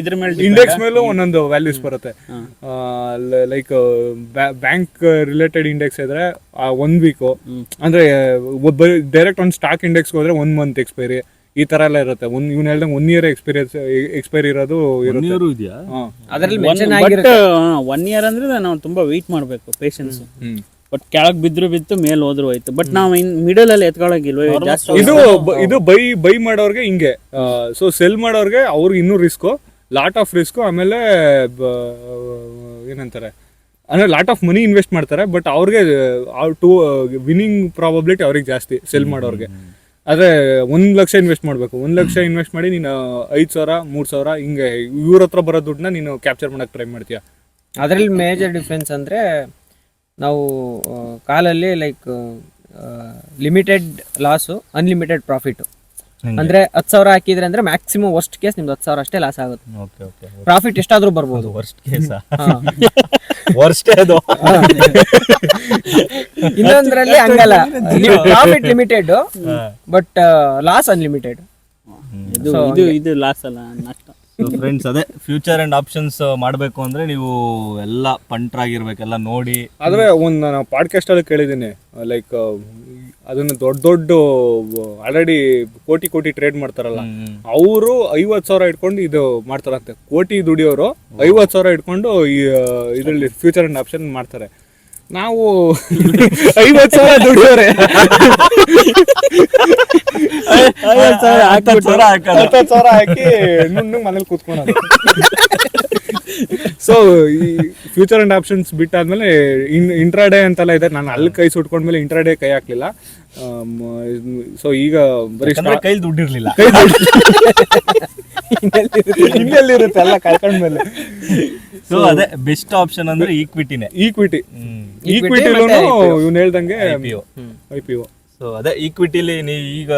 D: ಇದ್ರ ಮೇಲೆ
A: ಇಂಡೆಕ್ಸ್ ಮೇಲೂ ಒಂದೊಂದು ವ್ಯಾಲ್ಯೂಸ್ ಬರುತ್ತೆ. ಲೈಕ್ ಬ್ಯಾಂಕ್ ರಿಲೇಟೆಡ್ ಇಂಡೆಕ್ಸ್ ಇದ್ರೆ 1 ವೀಕು, ಅಂದ್ರೆ ಡೈರೆಕ್ಟ್ ಒಂದು ಸ್ಟಾಕ್ ಇಂಡೆಕ್ಸ್ ಹೋದ್ರೆ 1 ಮಂತ್ ಎಕ್ಸ್ಪೈರಿ, ಈ ತರ ಎಲ್ಲ ಇರುತ್ತೆ. ಇವ್ನು ಹೇಳ್ದಂಗೆ 1 ಇಯರ್ ಎಕ್ಸ್ಪೈರಿ ಇರೋದು ಇರುತ್ತೆ.
B: ಅದರಲ್ಲಿ
D: ಬಟ್ 1 ಇಯರ್ ಅಂದ್ರೆ ನಾವು ತುಂಬಾ ವೆಯ್ಟ್ ಮಾಡ್ಬೇಕು, ಪೇಷನ್ಸ್. ಬಟ್ ಕೆಳಗ್ ಬಿತ್ತು ಮೇಲ್ ಹೋದ್ರು ಹೋಯ್ತು. ಬಟ್ ನಾವು ಮಿಡಲ್ ಅಲ್ಲಿ ಎತ್ಕೊಳಗಿಲ್ವ ಜಾಸ್ತಿ.
A: ಇದು ಬೈ ಮಾಡೋರ್ಗೆ ಹಿಂಗೆ. ಸೊ ಸೆಲ್ ಮಾಡೋರ್ಗೆ ಅವ್ರಿಗೆ ಇನ್ನೂ ರಿಸ್ಕು, ಲಾಟ್ ಆಫ್ ರಿಸ್ಕು. ಆಮೇಲೆ ಏನಂತಾರೆ ಅಂದ್ರೆ ಲಾಟ್ ಆಫ್ ಮನಿ ಇನ್ವೆಸ್ಟ್ ಮಾಡ್ತಾರೆ, ಬಟ್ ಅವ್ರಿಗೆ ವಿನ್ನಿಂಗ್ ಪ್ರಾಬಬಿಲಿಟಿ ಅವ್ರಿಗೆ ಜಾಸ್ತಿ ಸೆಲ್ ಮಾಡೋರ್ಗೆ. ಆದ್ರೆ 1 ಲಕ್ಷ ಇನ್ವೆಸ್ಟ್ ಮಾಡ್ಬೇಕು, 1 ಲಕ್ಷ ಇನ್ವೆಸ್ಟ್ ಮಾಡಿ ನೀನು 5,000 3,000 ಹಿಂಗೆ ಇವ್ರ ಹತ್ರ ಬರೋ ದುಡ್ಡನ್ನ ನೀನು ಕ್ಯಾಪ್ಚರ್ ಮಾಡಕ್ ಟ್ರೈ ಮಾಡ್ತೀಯ.
B: ಅದರಲ್ಲಿ ಮೇಜರ್ ಡಿಫ್ರೆನ್ಸ್ ಅಂದ್ರೆ ನಾವು ಕಾಲಲ್ಲಿ like limited loss, unlimited profit. ಅಂದ್ರೆ 10,000 ಹಾಕಿದ್ರೆ ಅಂದ್ರೆ ಮ್ಯಾಕ್ಸಿಮಮ್ ವರ್ಸ್ಟ್ ಕೇಸ್ ನಿಮ್ದು 10,000 ಅಷ್ಟೇ ಲಾಸ್ ಆಗುತ್ತೆ. ಪ್ರಾಫಿಟ್ ಎಷ್ಟಾದ್ರೂ ಬರ್ಬೋದು.
C: ವರ್ಸ್ಟ್ ಕೇಸ್ ಅದು.
B: ಇನ್ನೊಂದ್ರಲ್ಲಿ ಹಂಗಲ್ಲ, profit limited but loss unlimited.
D: ಇದು ಲಾಸ್ ಅಲ್ಲ, ನಷ್ಟ.
C: ಫ್ರೆಂಡ್ಸ್, ಅದೇ ಫ್ಯೂಚರ್ ಅಂಡ್ ಆಪ್ಷನ್ಸ್ ಮಾಡಬೇಕು ಅಂದ್ರೆ ನೀವು ಎಲ್ಲ ಪಂಟ್ರಾಗಿರ್ಬೇಕೆಲ್ಲ ನೋಡಿ.
A: ಆದ್ರೆ ಒಂದು ನಾನು ಪಾಡ್ಕಾಸ್ಟ್ ಅಲ್ಲಿ ಕೇಳಿದ್ದೀನಿ, ಲೈಕ್ ಅದನ್ನ ದೊಡ್ಡ ಆಲ್ರೆಡಿ ಕೋಟಿ ಟ್ರೇಡ್ ಮಾಡ್ತಾರಲ್ಲ, ಅವರು 50,000 ಇಟ್ಕೊಂಡು ಇದು ಮಾಡ್ತಾರಂತೆ. ಕೋಟಿ ದುಡಿಯೋರು 50,000 ಇಟ್ಕೊಂಡು ಇದರಲ್ಲಿ ಫ್ಯೂಚರ್ ಅಂಡ್ ಆಪ್ಷನ್ ಮಾಡ್ತಾರೆ. ನಾವು 50,000 ದುಡಿಯೋರೆ 10,000 ಹಾಕಿ ನುಣ್ಣಗೆ ಮನೇಲಿ ಕೂತ್ಕೊಳ್ಳೋದು. ಸೊ ಈ ಫ್ಯೂಚರ್ ಅಂಡ್ ಆಪ್ಷನ್ಸ್ ಬಿಟ್ಟಾದ್ಮೇಲೆ ಇಂಟ್ರಾಡೇ ಅಂತೆಲ್ಲ ಇದೆ. ನಾನು ಅಲ್ಲಿ ಕೈ ಸುಟ್ಕೊಂಡ್ಮೇಲೆ ಇಂಟ್ರಾಡೇ ಕೈ ಹಾಕ್ಲಿಲ್ಲ. ಸೊ ಈಗ ಬರೀ
C: ಕೈಲಿ ದುಡ್ಡಿರ್ಲಿಲ್ಲ,
A: ಇನ್ನೆಲ್ಲಿರುತ್ತೆ ಎಲ್ಲ ಕಳ್ಕೊಂಡ್ಮೇಲೆ.
C: ಸೊ ಅದೇ ಬೆಸ್ಟ್ ಆಪ್ಷನ್ ಅಂದ್ರೆ ಈಕ್ವಿಟಿನೇ.
A: ಈಕ್ವಿಟಿ ಇವ್ನು ಹೇಳ್ದಂಗೆ IPO.
C: ಸೊ ಅದೇ ಈಕ್ವಿಟಿಲಿ ನೀವು ಈಗ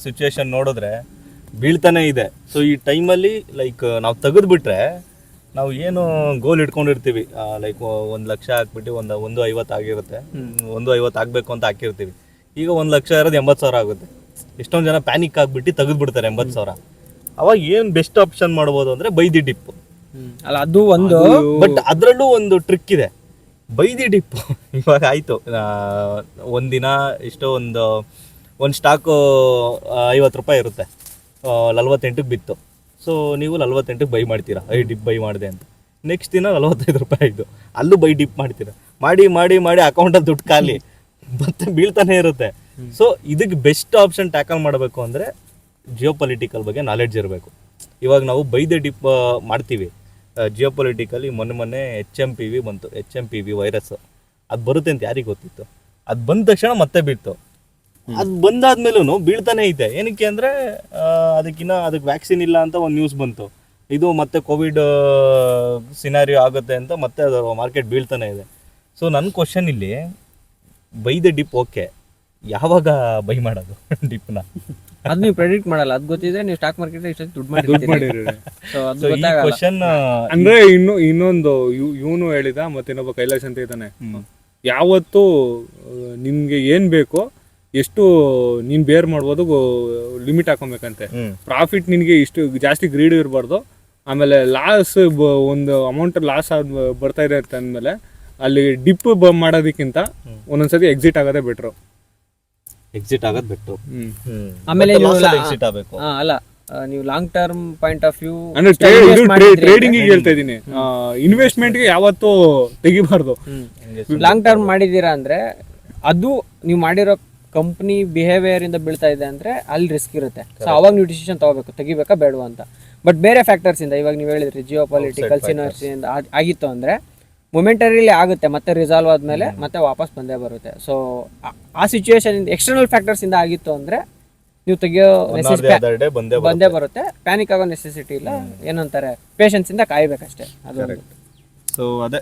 C: ಸಿಚುವೇಶನ್ ನೋಡಿದ್ರೆ ಬೀಳ್ತಾನೆ ಇದೆ. ಸೊ ಈ ಟೈಮಲ್ಲಿ ಲೈಕ್ ನಾವು ತೆಗೆದುಬಿಟ್ರೆ ನಾವು ಏನು ಗೋಲ್ ಇಟ್ಕೊಂಡಿರ್ತೀವಿ, ಲೈಕ್ 1 ಲಕ್ಷ ಹಾಕ್ಬಿಟ್ಟು 150 ಆಗಿರುತ್ತೆ, 150 ಆಗಬೇಕು ಅಂತ ಹಾಕಿರ್ತೀವಿ. ಈಗ 1 ಲಕ್ಷ ಇರೋದು 80,000 ಆಗುತ್ತೆ. ಎಷ್ಟೊಂದು ಜನ ಪ್ಯಾನಿಕ್ ಆಗಿಬಿಟ್ಟು ತೆಗೆದುಬಿಡ್ತಾರೆ 80,000. ಅವಾಗ ಏನು ಬೆಸ್ಟ್ ಆಪ್ಷನ್ ಮಾಡ್ಬೋದು ಅಂದರೆ ಬೈ ದಿ ಡಿಪ್.
B: ಅಲ್ಲ ಅದು ಒಂದು,
C: ಬಟ್ ಅದರಲ್ಲೂ ಒಂದು ಟ್ರಿಕ್ ಇದೆ. ಬೈ ದಿ ಡಿಪ್ ಇವಾಗ ಆಯಿತು, ಒಂದಿನ ಇಷ್ಟೋ ಒಂದು ಸ್ಟಾಕು 50 ರೂಪಾಯಿ ಇರುತ್ತೆ, 48ಕ್ಕೆ ಬಿತ್ತು. ಸೊ ನೀವು 48ಕ್ಕೆ ಬೈ ಮಾಡ್ತೀರಾ, ಡಿಪ್ ಬೈ ಮಾಡಿದೆ ಅಂತ. ನೆಕ್ಸ್ಟ್ ದಿನ 45 ರೂಪಾಯಿ ಆಯಿತು, ಅಲ್ಲೂ ಬೈ ಡಿಪ್ ಮಾಡ್ತೀರಾ. ಮಾಡಿ ಅಕೌಂಟಲ್ಲಿ ದುಡ್ಡು ಖಾಲಿ, ಮತ್ತೆ ಬೀಳ್ತಾನೆ ಇರುತ್ತೆ. ಸೊ ಇದಕ್ಕೆ ಬೆಸ್ಟ್ ಆಪ್ಷನ್ ಟ್ಯಾಕಲ್ ಮಾಡಬೇಕು ಅಂದರೆ ಜಿಯೋ ಪೊಲಿಟಿಕಲ್ ಬಗ್ಗೆ ನಾಲೆಡ್ಜ್ ಇರಬೇಕು. ಇವಾಗ ನಾವು ಬೈ ದ ಡಿಪ್ ಮಾಡ್ತೀವಿ. ಜಿಯೋ ಪೊಲಿಟಿಕಲಿ ಮೊನ್ನೆ HMPV ಬಂತು, HMPV ವೈರಸ್. ಅದು ಬರುತ್ತೆ ಅಂತ ಯಾರಿಗೆ ಗೊತ್ತಿತ್ತು? ಅದು ಬಂದ ತಕ್ಷಣ ಮತ್ತೆ ಬೀಳ್ತು. ಅದು ಬಂದಾದ್ಮೇಲೂ ಬೀಳ್ತಾನೆ ಐತೆ. ಏನಕ್ಕೆ ಅಂದರೆ ಅದಕ್ಕೆ ವ್ಯಾಕ್ಸಿನ್ ಇಲ್ಲ ಅಂತ ಒಂದು ನ್ಯೂಸ್ ಬಂತು. ಇದು ಮತ್ತೆ ಕೋವಿಡ್ ಸಿನಾರಿಯೋ ಆಗುತ್ತೆ ಅಂತ ಮತ್ತೆ ಅದು ಮಾರ್ಕೆಟ್ ಬೀಳ್ತಾನೆ ಇದೆ. ಸೊ ನನ್ನ ಕ್ವಶನ್ ಇಲ್ಲಿ, ಬೈ ದ ಡಿಪ್ ಓಕೆ, ಯಾವಾಗ ಬೈ ಮಾಡೋದು ಡಿಪ್ನ?
B: ಅದು ನೀವು ಪ್ರೆಡಿಕ್ಟ್ ಮಾಡಲ್ಲ. ಅದು ಗೊತ್ತಿದ್ರೆ ನೀವು ಸ್ಟಾಕ್ ಮಾರ್ಕೆಟ್ ಇಷ್ಟೊಂದು ದುಡ್ಡು ಮಾಡಿರ್ತೀರಿ. ಸೊ ಅದು ಗೊತ್ತಾಗಲ್ಲ.
C: ಕ್ವಶನ್
A: ಅಂದ್ರೆ ಇನ್ನೊಂದು ಇವನು ಹೇಳಿದ, ಮತ್ತೆ ಇನ್ನೊಬ್ಬ ಕೈಲಾಶ್ ಅಂತ ಇದ್ದಾನೆ, ಯಾವತ್ತು ನಿನ್ಗೆ ಏನ್ ಬೇಕೋ ಎಷ್ಟು ನೀನ್ ಬೇರ್ ಮಾಡ್ಬೋದು ಲಿಮಿಟ್ ಹಾಕೊಬೇಕಂತೆ. ಪ್ರಾಫಿಟ್ ನಿನ್ಗೆ ಇಷ್ಟು ಜಾಸ್ತಿ ಗ್ರೀಡ್ ಇರಬಾರ್ದು. ಆಮೇಲೆ ಲಾಸ್ ಒಂದು ಅಮೌಂಟ್ ಲಾಸ್ ಬರ್ತಾ ಇದೆ ಅಂತ ಅಂದ್ಮೇಲೆ ಅಲ್ಲಿ ಡಿಪ್ ಮಾಡೋದಕ್ಕಿಂತ ಒಂದೊಂದ್ಸತಿ ಎಕ್ಸಿಟ್ ಆಗೋದೇ ಬೆಟ್ರು.
C: ಎಕ್ಸಿಟ್ ಆಗೋದು ಬಿಟ್ಟು
B: ಆಮೇಲೆ
C: ಎಕ್ಸಿಟ್ ಆಗಬೇಕು.
B: ಅಲ್ಲ, ನೀವು long term point of view
A: ಅಂದ್ರೆ ಟ್ರೇಡಿಂಗ್ ಹೇಳ್ತಾ ಇದೀನಿ, ಇನ್ವೆಸ್ಟ್ಮೆಂಟ್ ಗೆ ಯಾವತ್ತೂ ತೆಗಿಬಾರ್ದು.
B: ಲಾಂಗ್ ಟರ್ಮ್ ಮಾಡಿದೀರಾ ಅಂದ್ರೆ ಅದು ನೀವು ಮಾಡಿರೋ ಕಂಪ್ನಿ ಬಿಹೇವಿಯರ್ ಇಂದ ಬೀಳ್ತಾ ಇದೆ ಅಂದ್ರೆ ಅಲ್ಲಿ ರಿಸ್ಕ್ ಇರುತ್ತೆ. ಸೊ ಅವಾಗ ನೀವು ಡಿಸಿಷನ್ ತಗೋಬೇಕು, ತೆಗಿಬೇಕಾ ಬೇಡವಾ ಅಂತ. ಬಟ್ ಬೇರೆ ಫ್ಯಾಕ್ಟರ್ಸ್ ಇಂದ, ಇವಾಗ ನೀವು ಹೇಳಿದ್ರಿ ಜಿಯೋ ಪೊಲಿಟಿಕಲ್ ಸಿನಾರಿಯಿಂದ ಆಗಿತ್ತು ಅಂದ್ರೆ ಮೊಮೆಂಟರಿಲಿ ಆಗುತ್ತೆ, ಮತ್ತೆ ರಿಸಾಲ್ವ್ ಆದ್ಮೇಲೆ ಮತ್ತೆ ವಾಪಸ್ ಬಂದೇ ಬರುತ್ತೆ. ಸೊ ಆ ಸಿಚುವೇಶನ್ ಇಂದ ಎಕ್ಸ್ಟರ್ನಲ್ ಫ್ಯಾಕ್ಟರ್ಸ್ ಇಂದ ಆಗಿತ್ತು ಅಂದ್ರೆ ನೀವು ತೆಗಿಯೋ ಬಂದೇ ಬರುತ್ತೆ. ಪ್ಯಾನಿಕ್ ಆಗೋ ನೆಸೆಸಿಟಿ ಇಲ್ಲ. ಏನಂತಾರೆ, ಪೇಷನ್ಸ್ ಇಂದ ಕಾಯ್ಬೇಕಷ್ಟೇ. ಅದು
C: ಸೊ ಅದೇ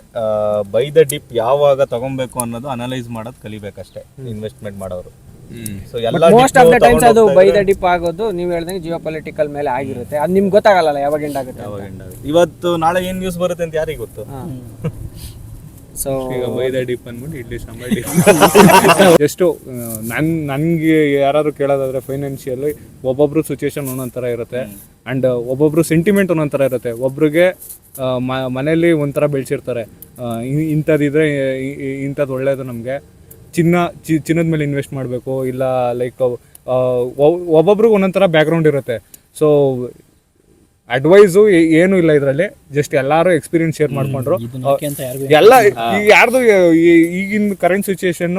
C: ಬೈ ದ ಡಿಪ್ ಯಾವಾಗ ತಗೊಬೇಕು ಅನ್ನೋದು ಅನಲೈಸ್ ಮಾಡೋದು ಕಲಿಬೇಕಷ್ಟೇ ಇನ್ವೆಸ್ಟ್ಮೆಂಟ್ ಮಾಡೋರು. So
B: most of the times ಅದು ಬೈ ದ ಡಿಪ್ ಆಗೋದು ನೀವು ಹೇಳ್ದಂಗೆ ಜಿಯೋ ಪೊಲಿಟಿಕಲ್ ಮೇಲೆ ಆಗಿರುತ್ತೆ. ಅದು ನಿಮ್ಗೆ ಗೊತ್ತಾಗಲ್ಲ ಯಾವಾಗ ಎಂಡ್ ಆಗುತ್ತೆ.
C: ಇವತ್ತು ನಾಳೆ ಏನ್ ನ್ಯೂಸ್ ಬರುತ್ತೆ ಅಂತ ಯಾರಿಗೆ ಗೊತ್ತು?
B: ಸೊ
A: ಈಗ ಬೈ ದ ಡಿಪ್ ಅಂದ್ಬಿಟ್ಟು ಇಡ್ಲಿ ಸಾಂಬಾರ್ ಡಿಪ್. ಎಷ್ಟು ನನ್ಗೆ ಯಾರು ಕೇಳೋದಾದ್ರೆ ಫೈನಾನ್ಷಿಯಲ್ ಒಬ್ಬೊಬ್ರು ಸಿಚುವೇಶನ್ ಒಂದೊಂದ್ ಥರ ಇರುತ್ತೆ. ಅಂಡ್ ಒಬ್ಬೊಬ್ರು ಸೆಂಟಿಮೆಂಟ್ ಒಂದೊಂದ್ ಥರ ಇರುತ್ತೆ. ಒಬ್ರಿಗೆ ಮನೇಲಿ ಒಂಥರ ಬೆಳೆಸಿರ್ತಾರೆ, ಇಂಥದ್ದಿದ್ರೆ ಇಂಥದ್ದು ಒಳ್ಳೇದು, ನಮಗೆ ಚಿನ್ನದ ಮೇಲೆ ಇನ್ವೆಸ್ಟ್ ಮಾಡಬೇಕು, ಇಲ್ಲ ಲೈಕ್ ಒಬ್ಬೊಬ್ರಿಗೆ ಒಂದೊಂಥರ ಬ್ಯಾಕ್ಗ್ರೌಂಡ್ ಇರುತ್ತೆ. ಸೊ ಅಡ್ವೈಸು ಏನು ಇಲ್ಲ ಇದರಲ್ಲಿ, ಜಸ್ಟ್ ಎಲ್ಲರೂ ಎಕ್ಸ್ಪೀರಿಯನ್ಸ್ ಶೇರ್ ಮಾಡ್ಕೊಂಡ್ರು. ಎಲ್ಲ ಯಾರ್ದು ಈಗಿನ ಕರೆಂಟ್ ಸಿಚುಯೇಷನ್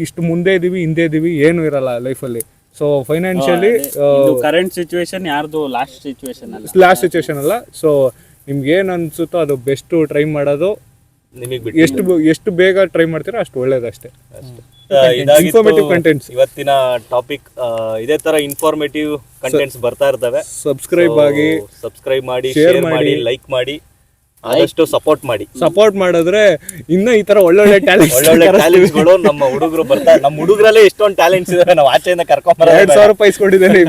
A: ಇಷ್ಟು ಮುಂದೆ ಇದೀವಿ ಹಿಂದೆ ಇದೀವಿ ಏನು ಇರಲ್ಲ ಲೈಫಲ್ಲಿ. ಸೊ ಫೈನಾನ್ಷಿಯಲಿ
D: ಕರೆಂಟ್ ಸಿಚುವೇಶನ್ ಯಾರ್ದು ಲಾಸ್ಟ್ ಸಿಚುವೇಶನ್
A: ಅಲ್ಲ. ಸೊ ನಿಮ್ಗೆ ಏನು ಅನ್ಸುತ್ತೋ ಅದು ಬೆಸ್ಟ್ ಟ್ರೈ ಮಾಡೋದು.
C: ನಿಮಗೆ
A: ಎಷ್ಟು ಬೇಗ ಟ್ರೈ ಮಾಡ್ತೀರೋ ಅಷ್ಟು ಒಳ್ಳೇದಷ್ಟೇ.
C: ಇನ್ಫಾರ್ಮೇಟಿವ್ ಕಂಟೆಂಟ್ಸ್ ಇವತ್ತಿನ ಟಾಪಿಕ್. ಇದೇ ತರ ಇನ್ಫಾರ್ಮೇಟಿವ್ ಕಂಟೆಂಟ್ಸ್ ಬರ್ತಾ ಇರ್ತವೆ. ಸಬ್ಸ್ಕ್ರೈಬ್ ಮಾಡಿ, ಶೇರ್ ಮಾಡಿ, ಲೈಕ್ ಮಾಡಿ, ಆದಷ್ಟು ಸಪೋರ್ಟ್ ಮಾಡಿದ್ರೆ ಇನ್ನ ಈ ತರ ಒಳ್ಳೊಳ್ಳೆ ಟ್ಯಾಲೆಂಟ್ಸ್ಗಳು ನಮ್ಮ ಹುಡುಗರು ಬರ್ತಾರೆ. ನಮ್ಮ ಹುಡುಗರಲ್ಲೇ ಎಷ್ಟೊಂದು ಟ್ಯಾಲೆಂಟ್ಸ್ ಇದಾವೆ. ನಾವು ಆಚೆಯಿಂದ ಕರ್ಕೊಂಡ್
A: 2,000 ರೂಪಾಯಿ ಇಸ್ಕೊಂಡಿದ್ದೇನೆ.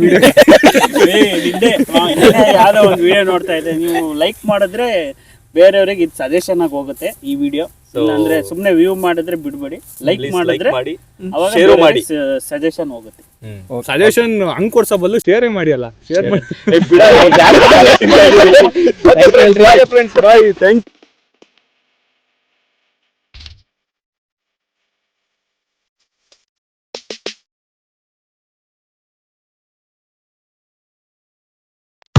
D: ಯಾವ್ದೋ ಒಂದು ವಿಡಿಯೋ ನೋಡ್ತಾ ಇದ್ದೆ, ನೀವು ಲೈಕ್ ಮಾಡಿದ್ರೆ ಬೇರೆಯವ್ರಿಗೆ ಇದು ಸಜೆಷನ್ ಆಗಿ ಹೋಗುತ್ತೆ ಈ ವಿಡಿಯೋ. ಅಂದ್ರೆ ಸುಮ್ನೆ ವ್ಯೂ ಮಾಡಿದ್ರೆ ಬಿಡ್ಬೇಡಿ, ಲೈಕ್ ಮಾಡಿದ್ರೆ ಅವಾಗ ಸಜೆಷನ್ ಹೋಗುತ್ತೆ.
A: ಸಜೆಷನ್ ಹಂಗ್ ಕೊಡ್ಸಬಲ್ಲು ಶೇರ್ ಮಾಡಿ, ಅಲ್ಲ ಶೇರ್ ಮಾಡಿ.